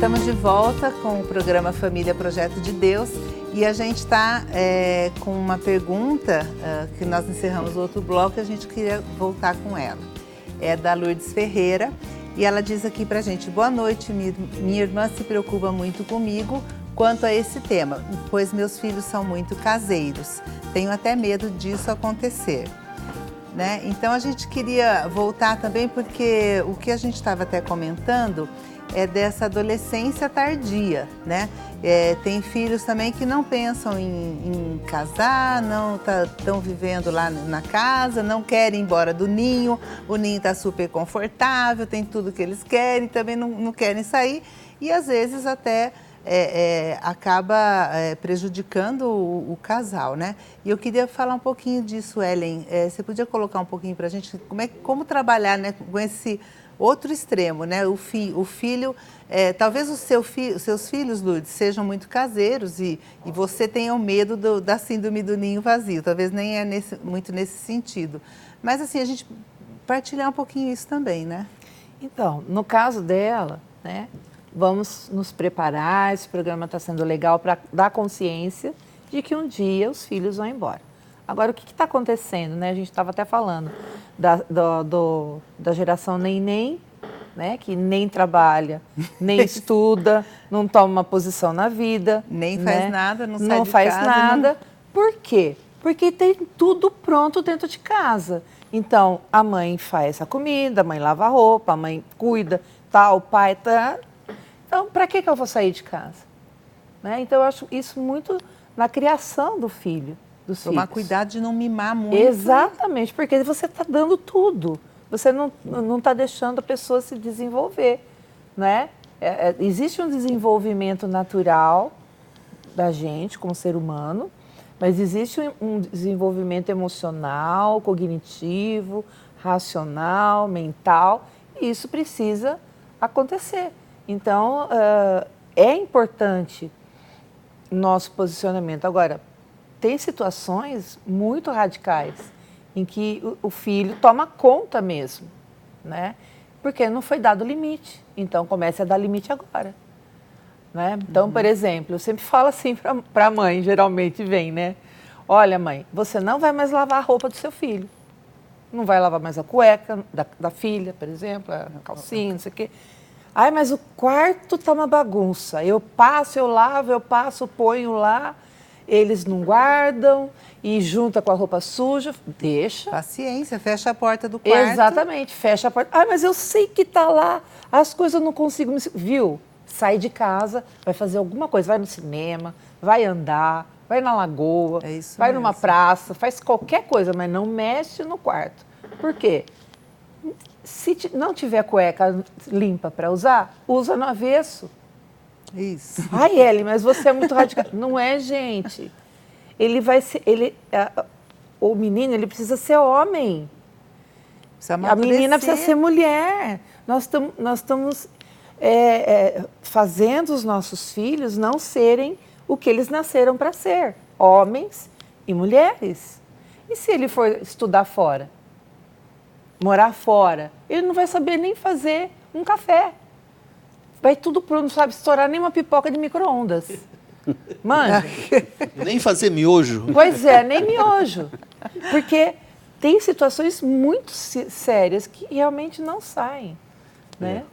Estamos de volta com o programa Família Projeto de Deus e a gente está com uma pergunta que nós encerramos o outro bloco e a gente queria voltar com ela. É da Lourdes Ferreira e ela diz aqui pra gente: boa noite, minha irmã se preocupa muito comigo quanto a esse tema, pois meus filhos são muito caseiros. Tenho até medo disso acontecer. Né? Então a gente queria voltar também porque o que a gente estava até comentando é dessa adolescência tardia, né? Tem filhos também que não pensam em casar, não estão vivendo lá na casa, não querem ir embora do ninho, o ninho está super confortável, tem tudo que eles querem, também não querem sair e às vezes até acaba prejudicando o casal, né? E eu queria falar um pouquinho disso, Ellen. Você podia colocar um pouquinho para a gente como trabalhar, né, com esse outro extremo, né? O filho, talvez os seus filhos, Lourdes, sejam muito caseiros e você tenha o medo da síndrome do ninho vazio. Talvez nem é muito nesse sentido. Mas assim, a gente partilhar um pouquinho isso também, né? Então, no caso dela, né? Vamos nos preparar, esse programa está sendo legal para dar consciência de que um dia os filhos vão embora. Agora, o que está acontecendo, né? A gente estava até falando da geração nem, né? Que nem trabalha, nem estuda, não toma uma posição na vida. Nem faz, né? Nada, não sai de casa. Não faz nada. Por quê? Porque tem tudo pronto dentro de casa. Então, a mãe faz a comida, a mãe lava a roupa, a mãe cuida, o pai tá... Então, para que eu vou sair de casa? Né? Então, eu acho isso muito na criação do filho, dos filhos. Tomar cuidado de não mimar muito. Exatamente, porque você está dando tudo. Você não está deixando a pessoa se desenvolver. Né? Existe um desenvolvimento natural da gente como ser humano, mas existe um desenvolvimento emocional, cognitivo, racional, mental, e isso precisa acontecer. Então, é importante o nosso posicionamento. Agora, tem situações muito radicais em que o filho toma conta mesmo, né? Porque não foi dado limite. Então, comece a dar limite agora. Né? Então, por exemplo, eu sempre falo assim para a mãe, geralmente vem, né? Olha, mãe, você não vai mais lavar a roupa do seu filho. Não vai lavar mais a cueca da filha, por exemplo, a calcinha, não sei o quê. Ai, mas o quarto tá uma bagunça. Eu passo, eu lavo, eu passo, ponho lá. Eles não guardam e junta com a roupa suja. Deixa. Paciência, fecha a porta do quarto. Exatamente, fecha a porta. Ai, mas eu sei que tá lá. As coisas eu não consigo me... Viu? Sai de casa, vai fazer alguma coisa. Vai no cinema, vai andar, vai na lagoa, vai numa praça, faz qualquer coisa, mas não mexe no quarto. Por quê? Se não tiver cueca limpa para usar, usa no avesso. Isso. Ai, Eli, mas você é muito radical. Não é, gente. Ele vai ser... o menino, ele precisa ser homem. A menina precisa ser mulher. Nós estamos fazendo os nossos filhos não serem o que eles nasceram para ser. Homens e mulheres. E se ele for estudar fora? Morar fora, ele não vai saber nem fazer um café. Vai tudo pronto, não sabe estourar nem uma pipoca de micro-ondas. Manja. Nem fazer miojo. Pois é, nem miojo. Porque tem situações muito sérias que realmente não saem. Né?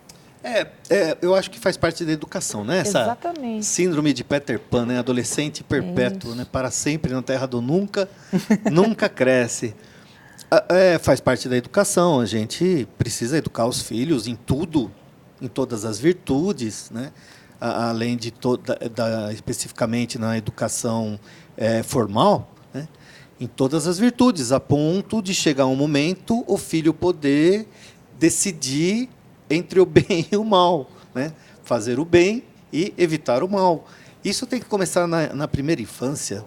Eu acho que faz parte da educação, né? Exatamente. Essa síndrome de Peter Pan, né? Adolescente perpétuo, né? Para sempre na terra do nunca, nunca cresce. Faz parte da educação, a gente precisa educar os filhos em tudo, em todas as virtudes, né? Além de especificamente na educação formal, né? Em todas as virtudes, a ponto de chegar um momento o filho poder decidir entre o bem e o mal, né? Fazer o bem e evitar o mal. Isso tem que começar na primeira infância.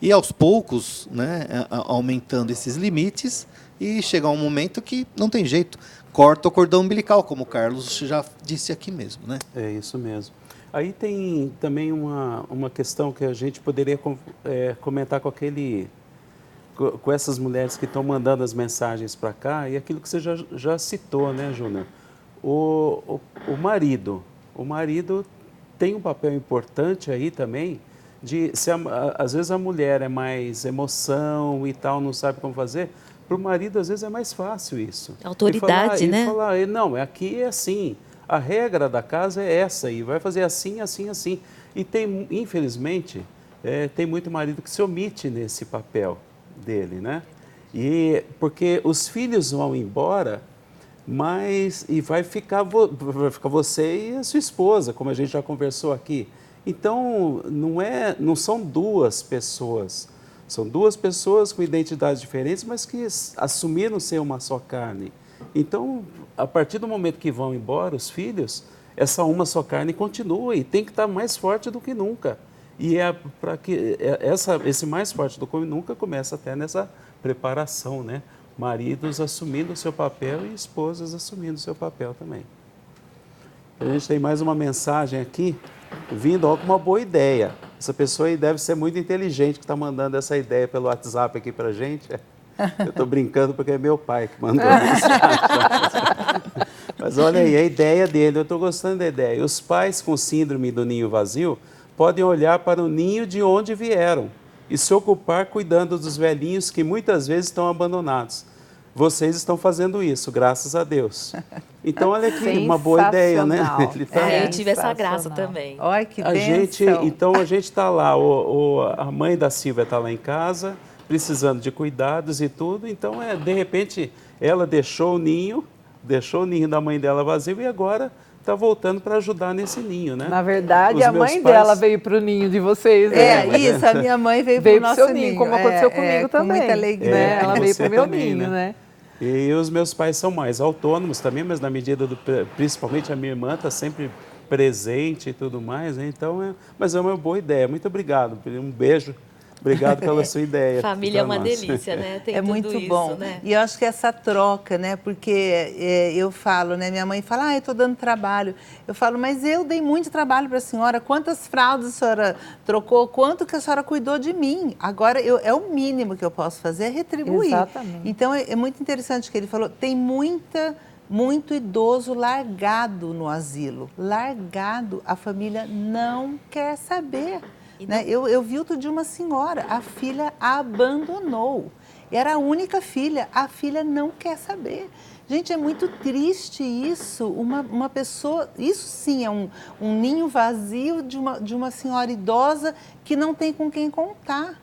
E, aos poucos, né, aumentando esses limites e chegar um momento que não tem jeito. Corta o cordão umbilical, como o Carlos já disse aqui mesmo. Né? É isso mesmo. Aí tem também uma questão que a gente poderia comentar com essas mulheres que estão mandando as mensagens para cá, e aquilo que você já citou, né, Júnior? O marido tem um papel importante aí também, de se às vezes a mulher é mais emoção e tal, não sabe como fazer, para o marido às vezes é mais fácil isso. Autoridade, né? E falar, não, aqui é assim, a regra da casa é essa aí, vai fazer assim, assim, assim. E tem, infelizmente, tem muito marido que se omite nesse papel dele, né? E porque os filhos vão embora, e vai ficar você e a sua esposa, como a gente já conversou aqui. Então, não são duas pessoas, são duas pessoas com identidades diferentes, mas que assumiram ser uma só carne. Então, a partir do momento que vão embora os filhos, essa uma só carne continua e tem que estar mais forte do que nunca. E para que esse mais forte do que nunca começa até nessa preparação, né? Maridos assumindo o seu papel e esposas assumindo o seu papel também. A gente tem mais uma mensagem aqui, vindo com uma boa ideia. Essa pessoa aí deve ser muito inteligente que está mandando essa ideia pelo WhatsApp aqui para a gente. Eu estou brincando porque é meu pai que mandou a mensagem. Mas olha aí, a ideia dele, eu estou gostando da ideia. Os pais com síndrome do ninho vazio podem olhar para o ninho de onde vieram e se ocupar cuidando dos velhinhos que muitas vezes estão abandonados. Vocês estão fazendo isso, graças a Deus. Então, olha aqui, uma boa ideia, né? Eu tive essa graça também. Olha que bênção. Então, a gente está lá, a mãe da Silvia está lá em casa, precisando de cuidados e tudo. Então, de repente, ela deixou o ninho da mãe dela vazio e agora está voltando para ajudar nesse ninho, né? Na verdade, a mãe dela veio para o ninho de vocês, né? Isso, a minha mãe veio para o nosso ninho. Como aconteceu comigo também. Com muita alegria. Né? Ela veio para o meu ninho, né? E os meus pais são mais autônomos também, mas na medida principalmente a minha irmã está sempre presente e tudo mais, né? Então, mas é uma boa ideia. Muito obrigado. Um beijo. Obrigado pela sua ideia. Família é uma delícia, né? Tem tudo muito isso, bom. Né? E eu acho que essa troca, né? Porque eu falo, né? Minha mãe fala, eu estou dando trabalho. Eu falo, mas eu dei muito trabalho para a senhora. Quantas fraldas a senhora trocou? Quanto que a senhora cuidou de mim? Agora, é o mínimo que eu posso fazer, é retribuir. Exatamente. Então, é muito interessante que ele falou, tem muito idoso largado no asilo. Largado, a família não quer saber. Né? Eu vi outro dia uma senhora, a filha a abandonou. Era a única filha, a filha não quer saber. Gente, é muito triste isso, uma pessoa, isso sim é um ninho vazio de uma senhora idosa que não tem com quem contar.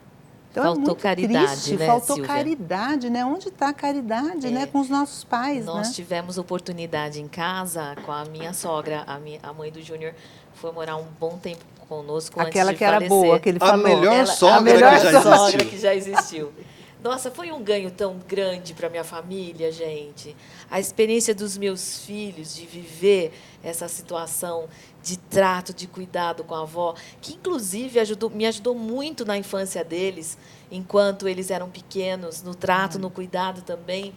Então, faltou caridade, triste, né, faltou Silvia? Caridade, né? Onde está a caridade, né? Com os nossos pais, Nós tivemos oportunidade em casa com a minha sogra, a mãe do Júnior foi morar um bom tempo conosco aquela antes de que era falecer. boa, que ele falou. A melhor sogra que já existiu. Nossa, foi um ganho tão grande para minha família, gente. A experiência dos meus filhos de viver essa situação de trato, de cuidado com a avó, que inclusive me ajudou muito na infância deles, enquanto eles eram pequenos, no trato, no cuidado também.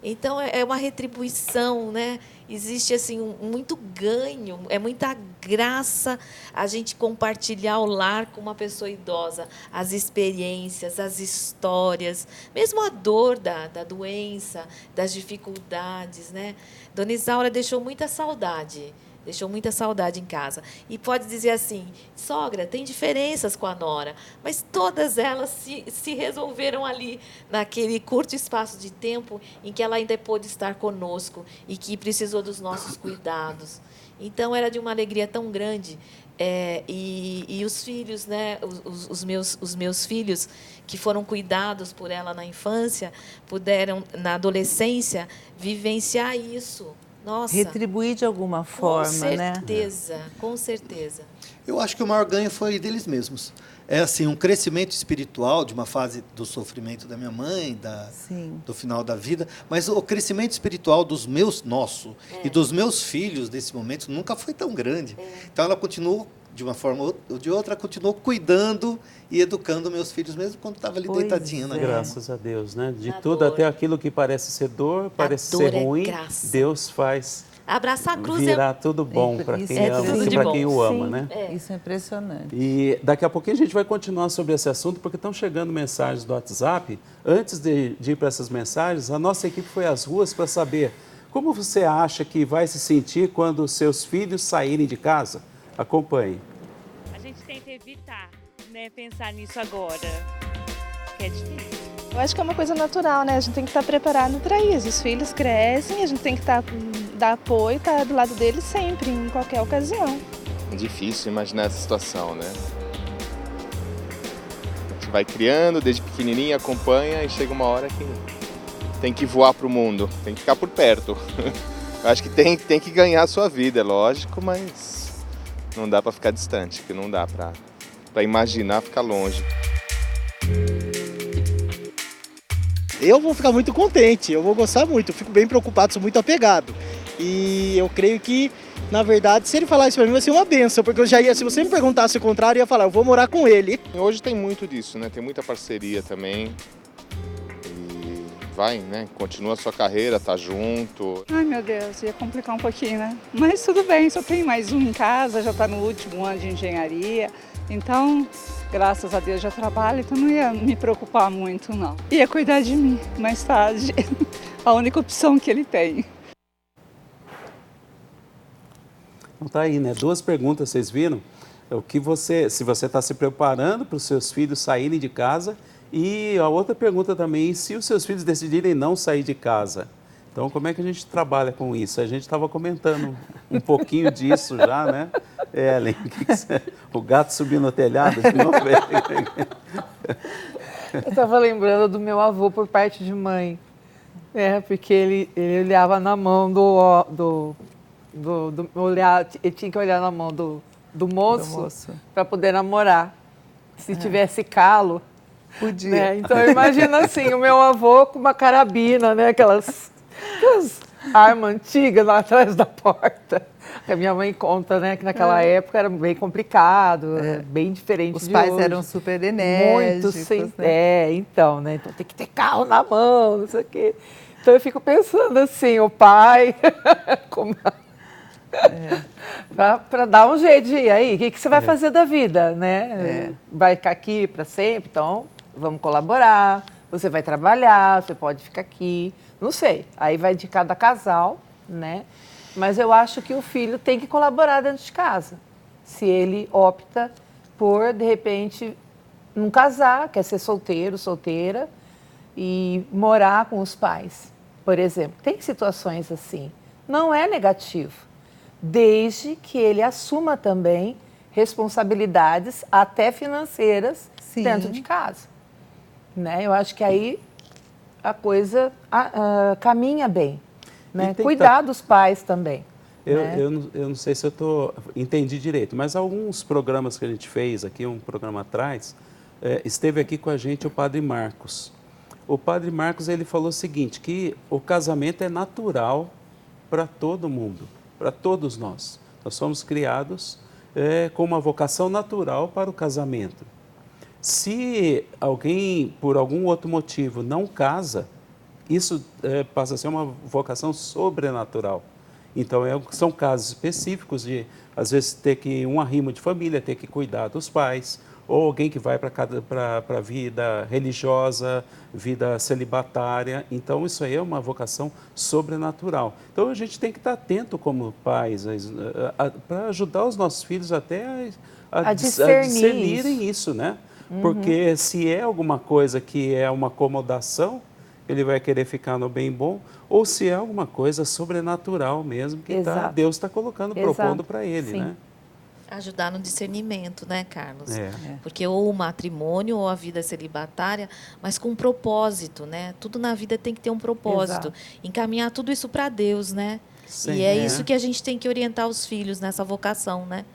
Então, é uma retribuição, né? Existe, assim, muito ganho, é muita graça a gente compartilhar o lar com uma pessoa idosa, as experiências, as histórias, mesmo a dor da doença, das dificuldades, né? Dona Isaura deixou muita saudade em casa. E pode dizer assim, sogra, tem diferenças com a nora, mas todas elas se resolveram ali, naquele curto espaço de tempo em que ela ainda pôde estar conosco e que precisou dos nossos cuidados. Então, era de uma alegria tão grande. E os filhos, né, os meus filhos, que foram cuidados por ela na infância, puderam, na adolescência, vivenciar isso. Nossa, retribuir de alguma forma, né? Com certeza. Eu acho que o maior ganho foi deles mesmos. É assim, um crescimento espiritual de uma fase do sofrimento da minha mãe, do final da vida, mas o crescimento espiritual nosso e dos meus filhos nesse momento nunca foi tão grande. Então ela continuou, de uma forma ou de outra, continuou cuidando e educando meus filhos, mesmo quando estava ali deitadinha na Graças a Deus, né? De tudo, até aquilo que parece ser dor, parece ser ruim, Deus faz abraçar a cruz virar tudo bom para quem ama, para quem o ama, né? Isso é impressionante. E daqui a pouquinho a gente vai continuar sobre esse assunto, porque estão chegando mensagens do WhatsApp. Antes de ir para essas mensagens, a nossa equipe foi às ruas para saber como você acha que vai se sentir quando seus filhos saírem de casa. Acompanhe. A gente tenta evitar, né, pensar nisso agora, que é difícil. Eu acho que é uma coisa natural, né? A gente tem que estar preparado para isso. Os filhos crescem, a gente tem que dar apoio, estar do lado deles sempre, em qualquer ocasião. É difícil imaginar essa situação, né? A gente vai criando desde pequenininho, acompanha e chega uma hora que tem que voar para o mundo, tem que ficar por perto. Eu acho que tem que ganhar a sua vida, é lógico, mas não dá para ficar distante, que não dá para imaginar ficar longe. Eu vou ficar muito contente, eu vou gostar muito, eu fico bem preocupado, sou muito apegado. E eu creio que, na verdade, se ele falar isso pra mim vai ser uma benção, porque eu já ia, se você me perguntasse o contrário, eu ia falar, eu vou morar com ele. Hoje tem muito disso, né? Tem muita parceria também. E vai, né? Continua a sua carreira, tá junto. Ai, meu Deus, ia complicar um pouquinho, né? Mas tudo bem, só tem mais um em casa, já tá no último ano de engenharia. Então, graças a Deus já trabalho, então não ia me preocupar muito, não. Ia cuidar de mim mais tarde, a única opção que ele tem. Então tá aí, né? 2 perguntas, vocês viram? O que se você está se preparando para os seus filhos saírem de casa, e a outra pergunta também, se os seus filhos decidirem não sair de casa. Então, como é que a gente trabalha com isso? A gente estava comentando um pouquinho disso já, né? Ellen, o gato subiu no telhado de novo? Eu estava lembrando do meu avô por parte de mãe, porque ele olhava na mão ele tinha que olhar na mão do moço para poder namorar. Se tivesse calo, podia. Né? Então, eu imagino assim, o meu avô com uma carabina, né? Aquelas armas antigas lá atrás da porta. A minha mãe conta, né, que naquela época era bem complicado, bem diferente Os de pais hoje. eram super enérgicos, né? Então, né? Então tem que ter carro na mão, não sei o quê. Então eu fico pensando assim, o pai, para dar um jeito de ir aí, o que você vai fazer da vida, né? Vai ficar aqui para sempre, então vamos colaborar, você vai trabalhar, você pode ficar aqui, não sei. Aí vai de cada casal, né? Mas eu acho que o filho tem que colaborar dentro de casa. Se ele opta por, de repente, não casar, quer ser solteiro, solteira, e morar com os pais, por exemplo. Tem situações assim. Não é negativo, desde que ele assuma também responsabilidades, até financeiras, dentro de casa. Né? Eu acho que aí a coisa caminha bem. Né? Cuidar dos pais também. Eu não sei se entendi direito, mas alguns programas que a gente fez aqui, um programa atrás, esteve aqui com a gente o Padre Marcos. O Padre Marcos, ele falou o seguinte, que o casamento é natural para todo mundo, para todos nós. Nós somos criados com uma vocação natural para o casamento. Se alguém, por algum outro motivo, não casa, isso passa a ser uma vocação sobrenatural. Então, são casos específicos de, às vezes, ter que um arrimo de família, ter que cuidar dos pais, ou alguém que vai para a vida religiosa, vida celibatária. Então, isso aí é uma vocação sobrenatural. Então, a gente tem que estar atento como pais para ajudar os nossos filhos até a discernirem isso, né? Porque se é alguma coisa que é uma acomodação, ele vai querer ficar no bem bom, ou se é alguma coisa sobrenatural mesmo, que Deus está colocando, propondo para ele, né? Ajudar no discernimento, né, Carlos? Porque ou o matrimônio ou a vida celibatária, mas com um propósito, né? Tudo na vida tem que ter um propósito. Encaminhar tudo isso para Deus, né? Sim, e é isso que a gente tem que orientar os filhos nessa vocação, né?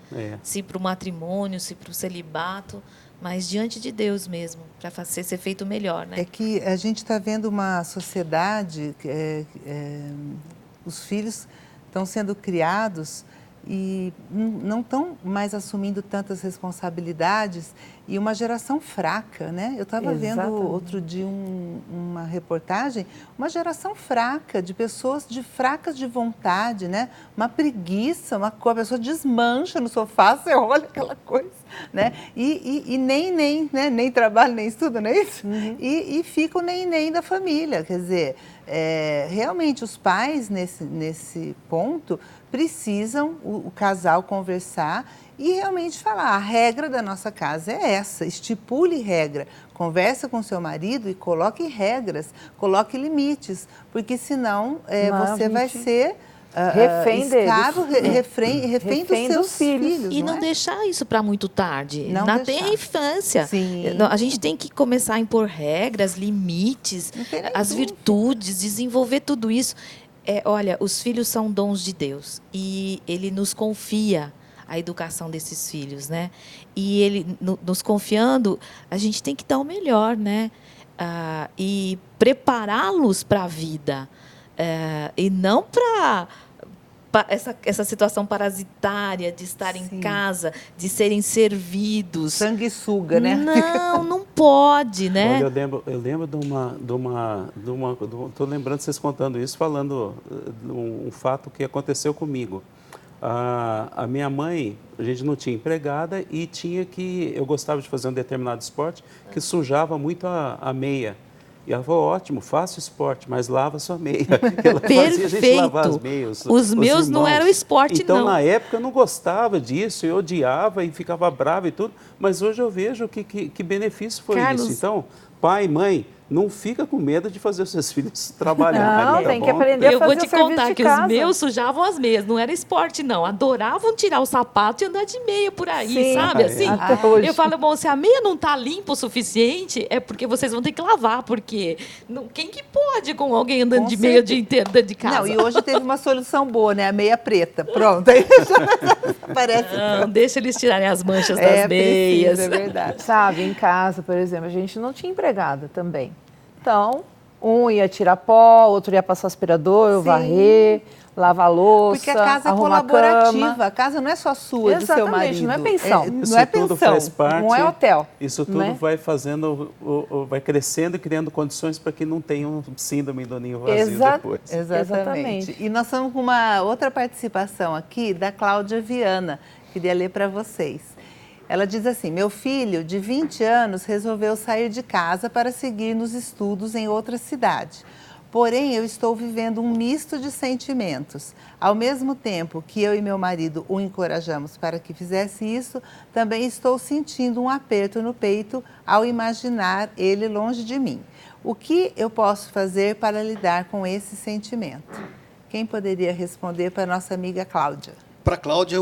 Se para o matrimônio, se para o celibato, mas diante de Deus mesmo, para ser feito melhor, né? É que a gente está vendo uma sociedade, os filhos estão sendo criados e não estão mais assumindo tantas responsabilidades, e uma geração fraca, né? Eu estava vendo outro dia uma reportagem, uma geração fraca, de pessoas fracas de vontade, né? Uma preguiça, a pessoa desmancha no sofá, você olha aquela coisa, né? E nem trabalha, nem estuda, não é isso? E fica o nem da família, quer dizer, realmente os pais nesse ponto precisam, o casal conversar e realmente falar, a regra da nossa casa é essa, estipule regra, conversa com seu marido e coloque regras, coloque limites, porque senão você vai ser refém dos seus filhos. E não deixar isso para muito tarde, na tenra infância. Sim. A gente tem que começar a impor regras, limites, as virtudes, desenvolver tudo isso. Olha, os filhos são dons de Deus e Ele nos confia a educação desses filhos, né? E Ele nos confiando, a gente tem que dar o melhor, né? E prepará-los para a vida. E não para essa situação parasitária de estar em casa, de serem servidos. Sanguessuga, né? Não pode, né? Olha, eu lembro de uma estou lembrando vocês contando isso, falando um fato que aconteceu comigo. A minha mãe, a gente não tinha empregada e eu gostava de fazer um determinado esporte que sujava muito a meia. E ela falou, ótimo, faça o esporte, mas lava sua meia. Ela fazia a gente lavar as meias. Os meus não eram esporte, então, não. Na época, eu não gostava disso, eu odiava e ficava brava e tudo. Mas hoje eu vejo que benefício foi isso. Então, pai, mãe, não fica com medo de fazer os seus filhos trabalharem. Não, tem que aprender a fazer o serviço de casa. Eu vou te contar que os meus sujavam as meias, não era esporte, não. Adoravam tirar o sapato e andar de meia por aí, Sim, sabe? Assim, até hoje. eu falo, bom, se a meia não está limpa o suficiente, é porque vocês vão ter que lavar, porque quem que pode com alguém andando de meia o dia inteiro dentro de casa? Não, e hoje teve uma solução boa, né? A meia preta. Pronto. Aí já parece. Não, deixa eles tirarem as manchas das meias. Precisa, é verdade. Sabe, em casa, por exemplo, a gente não tinha empregada também. Então, um ia tirar pó, outro ia passar aspirador, varrer, lavar a louça, porque a casa é colaborativa, a casa não é só sua, do seu marido. Não é pensão. Isso não é tudo pensão, faz parte, não é hotel. Isso tudo vai fazendo, vai crescendo e criando condições para que não tenha um síndrome do ninho vazio depois. Exatamente. E nós estamos com uma outra participação aqui da Cláudia Viana, queria ler para vocês. Ela diz assim, meu filho de 20 anos resolveu sair de casa para seguir nos estudos em outra cidade. Porém, eu estou vivendo um misto de sentimentos. Ao mesmo tempo que eu e meu marido o encorajamos para que fizesse isso, também estou sentindo um aperto no peito ao imaginar ele longe de mim. O que eu posso fazer para lidar com esse sentimento? Quem poderia responder para a nossa amiga Cláudia? Para a Cláudia,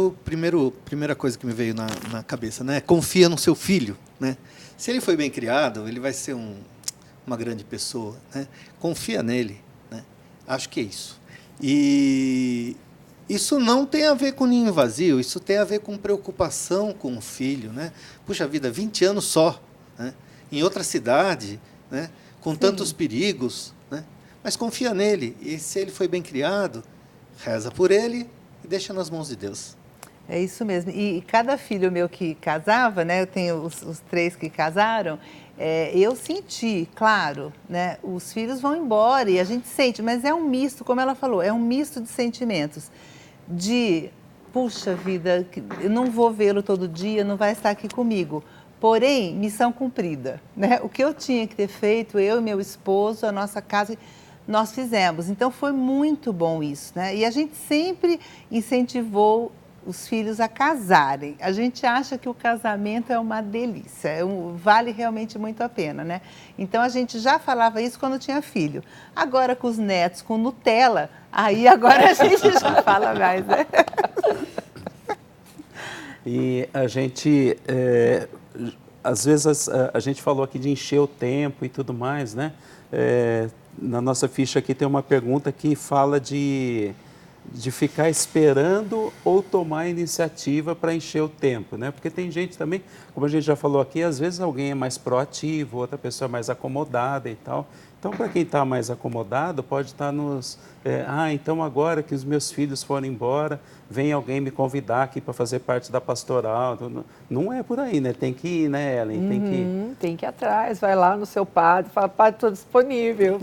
primeira coisa que me veio na cabeça, né? Confia no seu filho, né? Se ele foi bem criado, ele vai ser uma grande pessoa, né? Confia nele, né? Acho que é isso. E isso não tem a ver com ninho vazio, isso tem a ver com preocupação com o filho, né? Puxa vida, 20 anos só, né? Em outra cidade, né? Com tantos perigos, né? Mas confia nele. E se ele foi bem criado, reza por ele, deixa nas mãos de Deus. É isso mesmo. E cada filho meu que casava, né, eu tenho os 3 que casaram, eu senti, claro, né, os filhos vão embora e a gente sente, mas é um misto, como ela falou, é um misto de sentimentos. De, puxa vida, eu não vou vê-lo todo dia, não vai estar aqui comigo. Porém, missão cumprida, né? O que eu tinha que ter feito, eu e meu esposo, a nossa casa... Nós fizemos, então foi muito bom isso, né? E a gente sempre incentivou os filhos a casarem. A gente acha que o casamento é uma delícia, vale realmente muito a pena, né? Então a gente já falava isso quando tinha filho. Agora com os netos, com Nutella, aí agora a gente já fala mais, né? E a gente, às vezes a gente falou aqui de encher o tempo e tudo mais, né? Na nossa ficha aqui tem uma pergunta que fala de ficar esperando ou tomar iniciativa para encher o tempo, né? Porque tem gente também, como a gente já falou aqui, às vezes alguém é mais proativo, outra pessoa é mais acomodada e tal. Então, para quem está mais acomodado, pode estar então agora que os meus filhos foram embora, vem alguém me convidar aqui para fazer parte da pastoral. Não é por aí, né? Tem que ir, né, Ellen? Tem que ir atrás, vai lá no seu padre, fala, padre, estou disponível,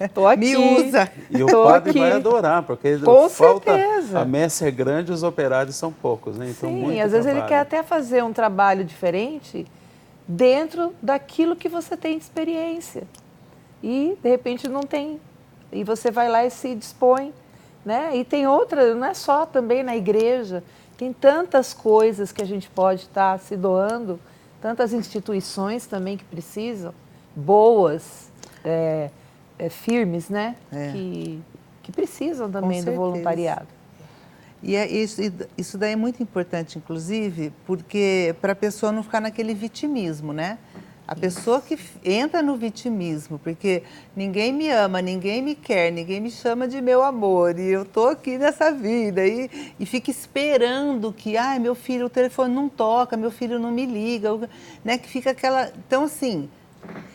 estou aqui. Me usa. E o padre vai adorar, porque com falta, certeza. A messe é grande, os operários são poucos, né? Então, sim, às vezes ele quer até fazer um trabalho diferente dentro daquilo que você tem de experiência. E, de repente, não tem. E você vai lá e se dispõe, né? E tem outra, não é só também na igreja, Tem tantas coisas que a gente pode estar se doando, tantas instituições também que precisam, boas, firmes, né? Que precisam também do voluntariado. E isso daí é muito importante, inclusive, porque para a pessoa não ficar naquele vitimismo, né? A pessoa que entra no vitimismo, porque ninguém me ama, ninguém me quer, ninguém me chama de meu amor, e eu estou aqui nessa vida, e fica esperando que, meu filho, o telefone não toca, meu filho não me liga, né? Que fica aquela... Então, assim,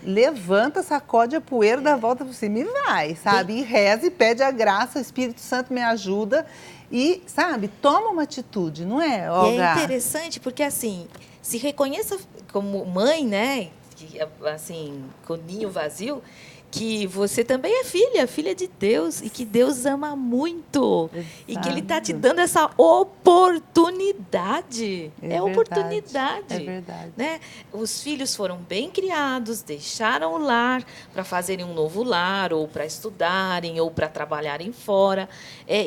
levanta, sacode a poeira, dá a volta por cima e vai, sabe? E reza e pede a graça, o Espírito Santo me ajuda e, sabe, toma uma atitude, não é, Olga? E é interessante porque, assim, se reconheça como mãe, né? Assim, com o ninho vazio, que você também é filha de Deus e que Deus ama muito. Exato. E que Ele está te dando essa oportunidade. É oportunidade. É verdade. Né? Os filhos foram bem criados, deixaram o lar para fazerem um novo lar, ou para estudarem, ou para trabalharem fora.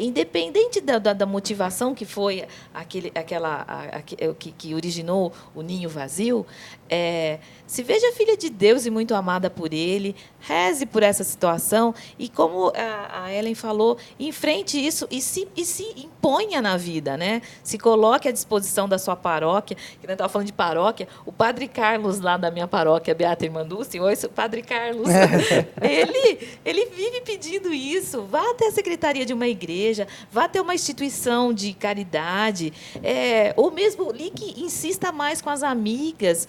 Independente da motivação que foi que originou o ninho vazio, se veja filha de Deus e muito amada por Ele, reze por essa situação e, como a Ellen falou, enfrente isso e se imponha na vida, né? Se coloque à disposição da sua paróquia. Que nós estávamos falando de paróquia, o Padre Carlos, lá da minha paróquia, Beata Irmanducci, o Padre Carlos, ele vive pedindo isso. Vá até a secretaria de uma igreja, vá até uma instituição de caridade, ou mesmo ligue, insista mais com as amigas,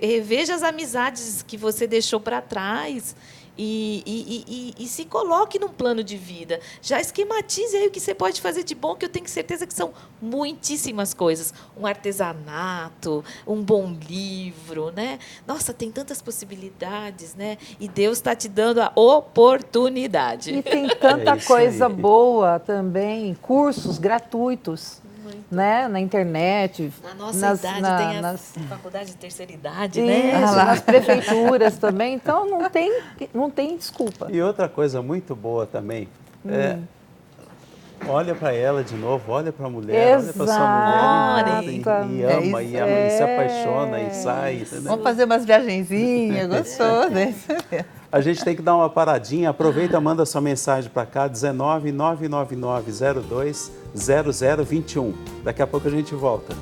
reveja as amizades que você deixou para trás e se coloque num plano de vida. Já esquematize aí o que você pode fazer de bom, que eu tenho certeza que são muitíssimas coisas. Um artesanato, um bom livro, né? Nossa, tem tantas possibilidades, né? E Deus está te dando a oportunidade. E tem tanta coisa boa também, cursos gratuitos. Né? Na internet. Na nossa idade tem a faculdade de terceira idade, isso, né? Nas prefeituras também, então não tem desculpa. E outra coisa muito boa também, olha para ela de novo, olha para a mulher, olha para sua mulher e ama, e se apaixona e sai. Entendeu? Vamos fazer umas viagenzinhas, gostou, né? A gente tem que dar uma paradinha, aproveita, manda sua mensagem para cá, 19 99902 0021. Daqui a pouco a gente volta.